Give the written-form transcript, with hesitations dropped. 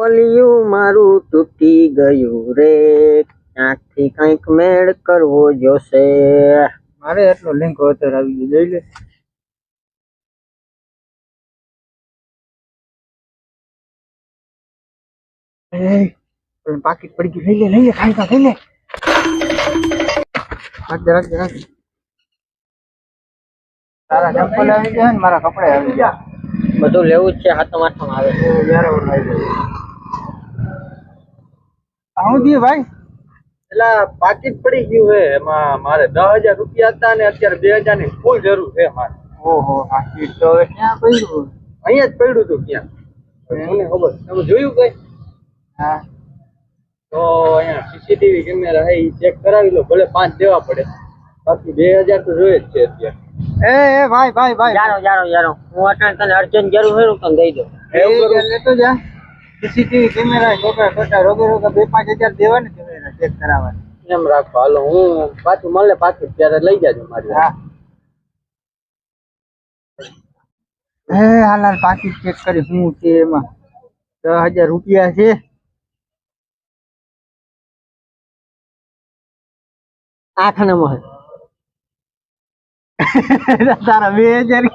પલિયું મારું તૂટી ગયું રે, ક્યાંકથી કંઈક મેળ કરવો જોશે. મારે એટલો લિંક અત્યારે આવી ગયો, જોઈ લે. પાકીટ પડી ગયું, લઈ લે ખાઈ લઈ લે. રાખજે. તારા ચંપલ આવી ગયા ને મારા કપડા આવી ગયા, બધું લેવું જ છે. હાથમાં હાથમાં આવે હું દી ભાઈ. એટલે પાકીટ પડી ગયું હે, એમાં મારે 10,000 રૂપિયા હતા ને અત્યારે 2,000 ની ફૂલ જરૂર છે મારે. ઓહો, પાકીટ તો હવે ક્યાં પડ્યું? અહીંયા જ પડ્યું હતું. ક્યાં મને ખબર, તમે જોયું કઈ? હા, તો અહીંયા સીસીટીવી કેમેરા હે, ચેક કરાવી લો. ભલે 5 દેવા પડે, બાકી 2,000 તો જોઈએ જ છે અત્યારે. એ ભાઈ યારો હું અટાણ તને અર્જન્ટ જરૂર હોય તને દઈ દો. એવું લેતો જા. સીસીટીવી કેમેરા ખોટા રોગે 2-5 હજાર દેવા ને કેમેરા ચેક કરાવવા. એમ રાખો, હાલો હું પાછું મળે પાછું ત્યારે લઈ જાજો મારી. હા, હાલ પાકીટ ચેક કરી શું છે એમાં. 10,000 રૂપિયા છે. આ ખાનામાં તારા 2,000.